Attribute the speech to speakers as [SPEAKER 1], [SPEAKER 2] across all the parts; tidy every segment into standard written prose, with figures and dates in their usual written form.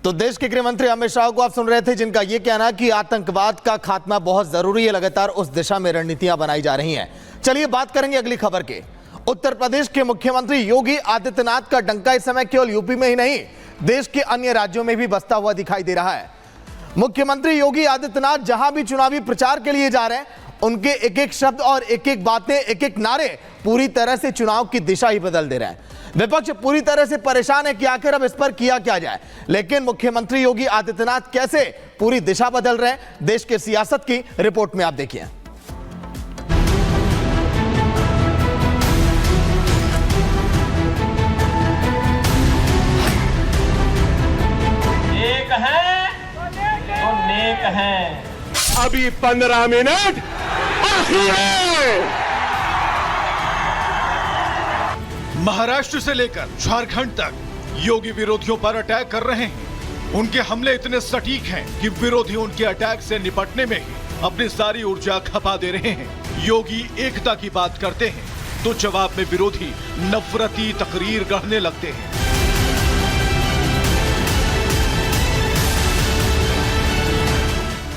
[SPEAKER 1] तो देश के गृह मंत्री अमित शाह को आप सुन रहे थे, जिनका यह कहना कि आतंकवाद का खात्मा बहुत जरूरी है। लगातार उस दिशा में रणनीतियां बनाई जा रही हैं। चलिए बात करेंगे अगली खबर के। उत्तर प्रदेश के मुख्यमंत्री योगी आदित्यनाथ का डंका इस समय केवल यूपी में ही नहीं, देश के अन्य राज्यों में भी बजता हुआ दिखाई दे रहा है। मुख्यमंत्री योगी आदित्यनाथ जहां भी चुनावी प्रचार के लिए जा रहे हैं, उनके एक एक शब्द और एक एक बातें, एक एक नारे पूरी तरह से चुनाव की दिशा ही बदल दे रहे हैं। विपक्ष पूरी तरह से परेशान है कि आखिर अब इस पर किया क्या जाए, लेकिन मुख्यमंत्री योगी आदित्यनाथ कैसे पूरी दिशा बदल रहे हैं, देश के सियासत की रिपोर्ट में आप देखिए।
[SPEAKER 2] एक है तो नेक है।
[SPEAKER 3] अभी 15 मिनट बाकी है।
[SPEAKER 4] महाराष्ट्र से लेकर झारखंड तक योगी विरोधियों पर अटैक कर रहे हैं। उनके हमले इतने सटीक हैं कि विरोधी उनके अटैक से निपटने में ही अपनी सारी ऊर्जा खपा दे रहे हैं। योगी एकता की बात करते हैं तो जवाब में विरोधी नफरती तकरीर गढ़ने लगते हैं।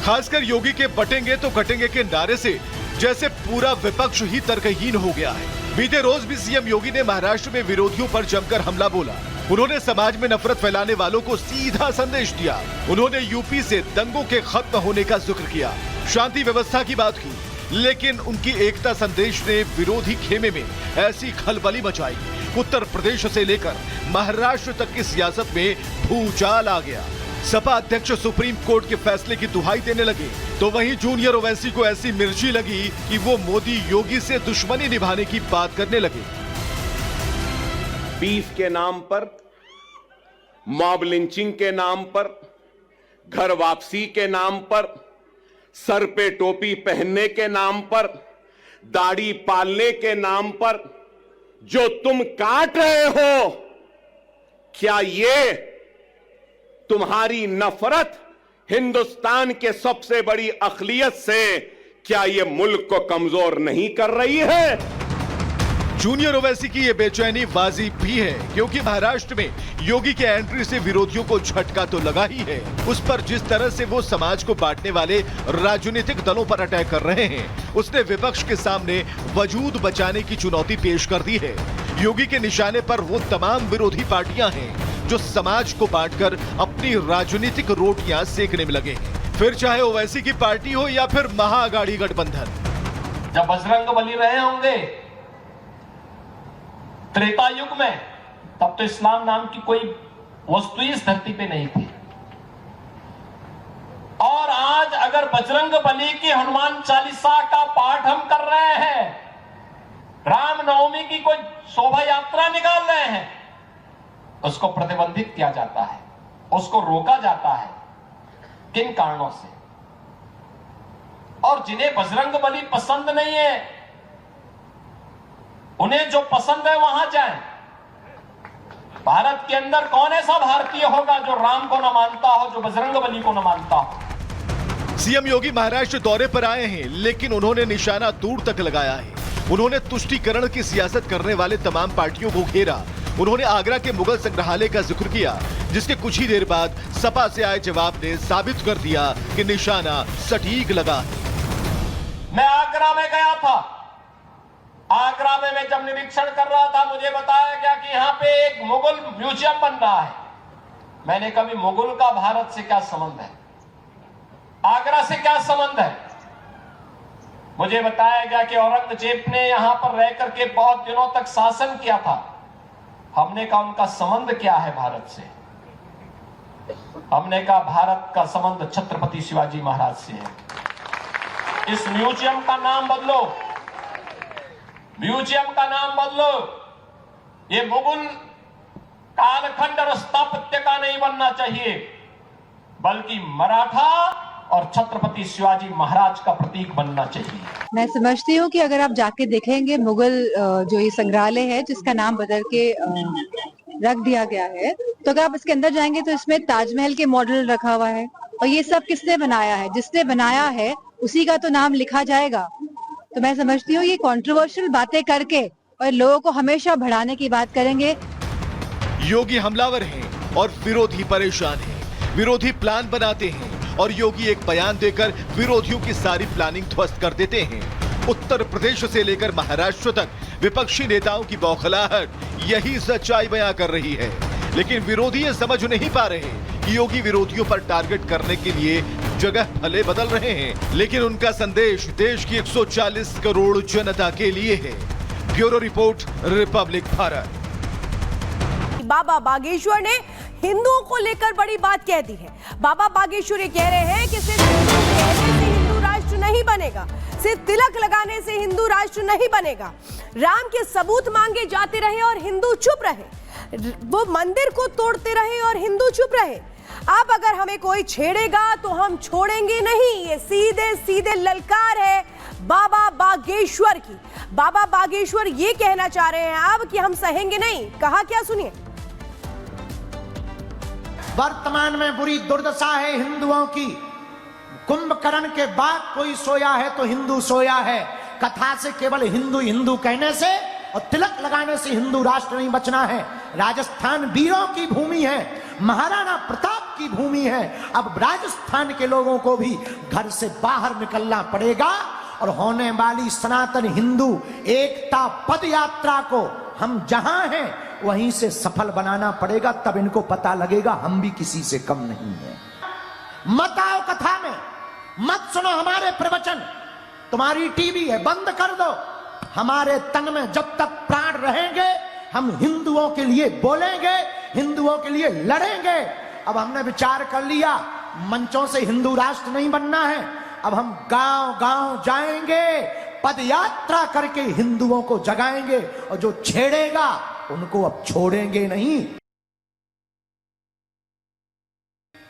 [SPEAKER 4] खासकर योगी के बटेंगे तो कटेंगे के नारे से जैसे पूरा विपक्ष ही तर्कहीन हो गया है। बीते रोज भी सीएम योगी ने महाराष्ट्र में विरोधियों पर जमकर हमला बोला। उन्होंने समाज में नफरत फैलाने वालों को सीधा संदेश दिया। उन्होंने यूपी से दंगों के खत्म होने का जिक्र किया, शांति व्यवस्था की बात की, लेकिन उनकी एकता संदेश ने विरोधी खेमे में ऐसी खलबली मचाई, उत्तर प्रदेश से लेकर महाराष्ट्र तक की सियासत में भूचाल आ गया। सपा अध्यक्ष सुप्रीम कोर्ट के फैसले की दुहाई देने लगे, तो वहीं जूनियर ओवैसी को ऐसी मिर्ची लगी कि वो मोदी योगी से दुश्मनी निभाने की बात करने लगे।
[SPEAKER 3] बीफ के नाम पर, मॉब लिंचिंग के नाम पर, घर वापसी के नाम पर, सर पे टोपी पहनने के नाम पर, दाढ़ी पालने के नाम पर जो तुम काट रहे हो, क्या ये तुम्हारी नफरत हिंदुस्तान के सबसे बड़ी अक़लियत से, क्या ये मुल्क को कमजोर नहीं कर रही है?
[SPEAKER 4] जूनियर ओवैसी की ये बेचैनी वाजिब भी है, क्योंकि महाराष्ट्र में योगी के एंट्री से विरोधियों को झटका तो लगा ही है। उस पर जिस तरह से वो समाज को बांटने वाले राजनीतिक दलों पर अटैक कर रहे हैं, उसने विपक्ष के सामने वजूद बचाने की चुनौती पेश कर दी है। योगी के निशाने पर वो तमाम विरोधी पार्टियां हैं जो समाज को बांटकर अपनी राजनीतिक रोटियां सेकने में लगे हैं, फिर चाहे ओवैसी की पार्टी हो या फिर महाअघाड़ी गठबंधन।
[SPEAKER 2] जब बजरंग बली रहे होंगे त्रेता युग में, तब तो इस्लाम नाम की कोई वस्तु इस धरती पे नहीं थी। और आज अगर बजरंग बली की हनुमान चालीसा का पाठ हम कर रहे हैं, रामनवमी की कोई शोभा यात्रा निकाल रहे हैं, उसको प्रतिबंधित किया जाता है, उसको रोका जाता है। किन कारणों से? और जिन्हें बजरंग बली पसंद नहीं है, उन्हें जो पसंद है वहां जाएं। भारत के अंदर कौन ऐसा भारतीय होगा जो राम को न मानता हो, जो बजरंग बली को न मानता हो?
[SPEAKER 4] सीएम योगी महाराष्ट्र दौरे पर आए हैं, लेकिन उन्होंने निशाना दूर तक लगाया है। उन्होंने तुष्टीकरण की सियासत करने वाले तमाम पार्टियों को घेरा। उन्होंने आगरा के मुगल संग्रहालय का जिक्र किया, जिसके कुछ ही देर बाद सपा से आए जवाब ने साबित कर दिया कि निशाना सटीक लगा।
[SPEAKER 2] मैं आगरा में गया था। आगरा में मैं जब निरीक्षण कर रहा था, मुझे बताया गया कि यहाँ पे एक मुगल म्यूजियम बन रहा है। मैंने कभी मुगल का भारत से क्या संबंध है, आगरा से क्या संबंध है? मुझे बताया गया कि औरंगजेब ने यहां पर रह करके बहुत दिनों तक शासन किया था। हमने कहा उनका संबंध क्या है भारत से? हमने कहा भारत का संबंध छत्रपति शिवाजी महाराज से है। इस म्यूजियम का नाम बदलो, म्यूजियम का नाम बदलो। ये मुगल कालखंड और स्थापत्य का नहीं बनना चाहिए, बल्कि मराठा और छत्रपति शिवाजी महाराज का प्रतीक बनना चाहिए।
[SPEAKER 5] मैं समझती हूँ कि अगर आप जाके देखेंगे मुगल जो ये संग्रहालय है, जिसका नाम बदल के रख दिया गया है, तो अगर आप इसके अंदर जाएंगे तो इसमें ताजमहल के मॉडल रखा हुआ है। और ये सब किसने बनाया है? जिसने बनाया है उसी का तो नाम लिखा जाएगा। तो मैं समझती हूँ ये कंट्रोवर्शियल बातें करके और लोगों को हमेशा बढ़ाने की बात करेंगे।
[SPEAKER 4] योगी हमलावर हैं और विरोधी परेशान हैं। विरोधी प्लान बनाते हैं और योगी एक बयान देकर विरोधियों की सारी प्लानिंग ध्वस्त कर देते हैं। उत्तर प्रदेश से लेकर महाराष्ट्र तक विपक्षी नेताओं की बौखलाहट यही सच्चाई बयां कर रही है, लेकिन विरोधी ये समझ नहीं पा रहे कि योगी विरोधियों पर टारगेट करने के लिए जगह भले बदल रहे हैं, लेकिन उनका संदेश देश की 140 करोड़ जनता के लिए है। Bureau report, Republic Bharat.
[SPEAKER 6] Baba Bageshwar ने हिंदुओं को लेकर बड़ी बात कह दी है। बाबा बागेश्वर ये कह रहे हैं कि सिर्फ कहने से हिंदू राष्ट्र नहीं बनेगा, सिर्फ तिलक लगाने से हिंदू राष्ट्र नहीं बनेगा। राम के सबूत मांगे जाते रहे और हिंदू चुप रहे, वो मंदिर को तोड़ते रहे और हिंदू चुप रहे। अब अगर हमें कोई छेड़ेगा तो हम छोड़ेंगे नहीं। ये सीधे सीधे ललकार है बाबा बागेश्वर की। बाबा बागेश्वर ये कहना चाह रहे हैं अब कि हम सहेंगे नहीं। कहा क्या, सुनिए।
[SPEAKER 7] वर्तमान में बुरी दुर्दशा है हिंदुओं की। कुंभकर्ण के बाद कोई सोया है तो हिंदू सोया है। कथा से केवल हिंदू हिंदू कहने से और तिलक लगाने से हिंदू राष्ट्र नहीं बचना है। राजस्थान वीरों की भूमि है, महाराणा प्रताप की भूमि है। अब राजस्थान के लोगों को भी घर से बाहर निकलना पड़ेगा और होने वाली सनातन हिंदू एकता पद यात्रा को हम जहां हैं वहीं से सफल बनाना पड़ेगा। तब इनको पता लगेगा हम भी किसी से कम नहीं है। मत आओ कथा में, मत सुनो हमारे प्रवचन। तुम्हारी टीवी है, बंद कर दो। हमारे तन में जब तक प्राण रहेंगे हम हिंदुओं के लिए बोलेंगे, हिंदुओं के लिए लड़ेंगे। अब हमने विचार कर लिया मंचों से हिंदू राष्ट्र नहीं बनना है। अब हम गांव गांव जाएंगे, पद यात्रा करके हिंदुओं को जगाएंगे और जो छेड़ेगा उनको अब छोड़ेंगे नहीं।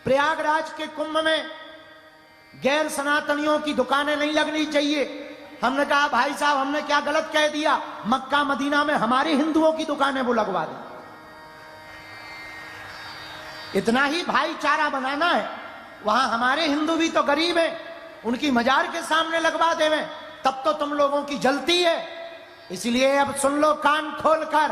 [SPEAKER 7] प्रयागराज के कुंभ में गैर सनातनियों की दुकानें नहीं लगनी चाहिए। हमने कहा भाई साहब हमने क्या गलत कह दिया, मक्का मदीना में हमारे हिंदुओं की दुकानें वो लगवा दें। इतना ही भाईचारा बनाना है। वहां हमारे हिंदू भी तो गरीब हैं, उनकी मजार के सामने लगवा देवें, तब तो तुम लोगों की जलती है। इसलिए अब सुन लो कान खोलकर,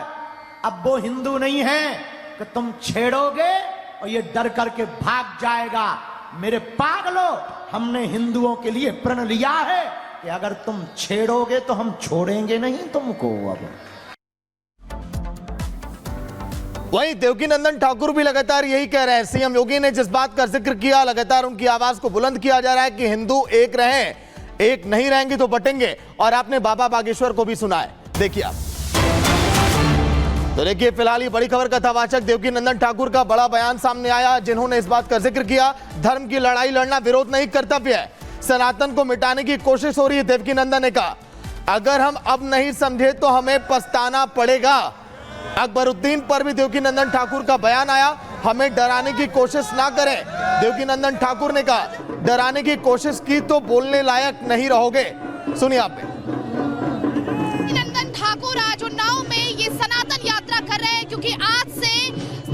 [SPEAKER 7] अब वो हिंदू नहीं है कि तुम छेड़ोगे और ये डर करके भाग जाएगा। मेरे पागलों, हमने हिंदुओं के लिए प्रण लिया है कि अगर तुम छेड़ोगे तो हम छोड़ेंगे नहीं तुमको। अब
[SPEAKER 1] वहीं देवकीनंदन ठाकुर भी लगातार यही कह रहे हैं। सीएम योगी ने जिस बात का जिक्र किया, लगातार उनकी आवाज को बुलंद किया जा रहा है कि हिंदू एक रहें, एक नहीं रहेंगे तो बटेंगे। और आपने बाबा बागेश्वर को भी सुना है, देखिए आप। तो देखिए फिलहाल ये बड़ी खबर, कथावाचक देवकीनंदन ठाकुर का बड़ा बयान सामने आया, जिन्होंने इस बात का जिक्र किया धर्म की लड़ाई लड़ना विरोध नहीं कर्तव्य है, सनातन को मिटाने की कोशिश हो रही है। देवकीनंदन ने कहा अगर हम अब नहीं समझे तो हमें पछताना पड़ेगा। अकबरुद्दीन पर भी देवकीनंदन ठाकुर का बयान आया, हमें डराने की कोशिश ना करें। देवकीनंदन ठाकुर ने कहा डराने की कोशिश की तो बोलने लायक नहीं रहोगे। सुनिए आप।
[SPEAKER 8] देवकीनंदन ठाकुर आज उन्नाव में ये सनातन यात्रा कर रहे हैं, क्योंकि आज से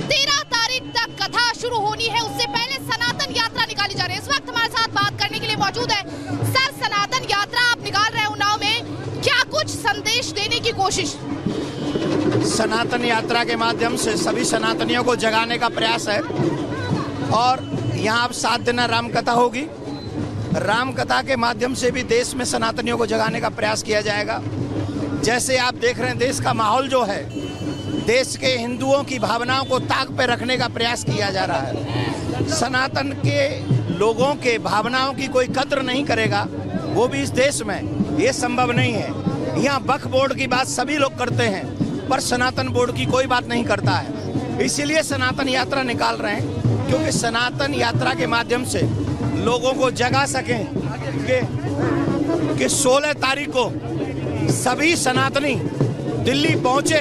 [SPEAKER 8] 13 तारीख तक कथा शुरू होनी है, उससे पहले सनातन यात्रा निकाली जा रही है। इस वक्त हमारे साथ बात करने के लिए मौजूद है सर। सनातन यात्रा आप निकाल रहे हैं उन्नाव में, क्या कुछ संदेश देने की कोशिश?
[SPEAKER 9] सनातन यात्रा के माध्यम से सभी सनातनियों को जगाने का प्रयास है। और यहाँ अब 7 दिन राम कथा होगी। राम कथा के माध्यम से भी देश में सनातनियों को जगाने का प्रयास किया जाएगा। जैसे आप देख रहे हैं देश का माहौल जो है, देश के हिंदुओं की भावनाओं को ताक पे रखने का प्रयास किया जा रहा है। सनातन के लोगों के भावनाओं की कोई कद्र नहीं करेगा, वो भी इस देश में ये संभव नहीं है। यहाँ वक्फ बोर्ड की बात सभी लोग करते हैं पर सनातन बोर्ड की कोई बात नहीं करता है। इसीलिए सनातन यात्रा निकाल रहे हैं, क्योंकि सनातन यात्रा के माध्यम से लोगों को जगा सकें कि 16 तारीख को सभी सनातनी दिल्ली पहुंचे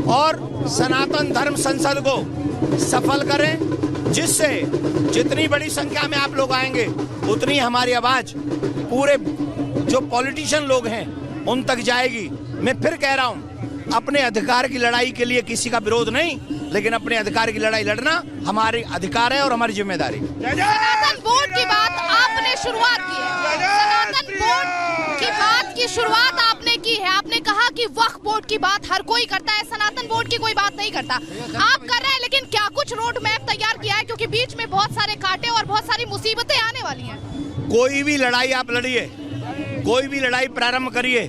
[SPEAKER 9] और सनातन धर्म संसद को सफल करें, जिससे जितनी बड़ी संख्या में आप लोग आएंगे उतनी हमारी आवाज पूरे जो पॉलिटिशियन लोग हैं उन तक जाएगी। मैं फिर कह रहा हूं, अपने अधिकार की लड़ाई के लिए किसी का विरोध नहीं, लेकिन अपने अधिकार की लड़ाई लड़ना हमारी अधिकार है और हमारी जिम्मेदारी।
[SPEAKER 8] सनातन बोर्ड की बात आपने शुरुआत की है, सनातन बोर्ड की बात की शुरुआत आपने की है। आपने कहा कि वक्फ बोर्ड की बात हर कोई करता है, सनातन बोर्ड की कोई बात नहीं करता। आप कर रहे हैं, लेकिन क्या कुछ रोड मैप तैयार किया है? क्योंकि बीच में बहुत सारे कांटे और बहुत सारी मुसीबतें आने वाली हैं।
[SPEAKER 9] कोई भी लड़ाई आप लड़िए, कोई भी लड़ाई प्रारंभ करिए,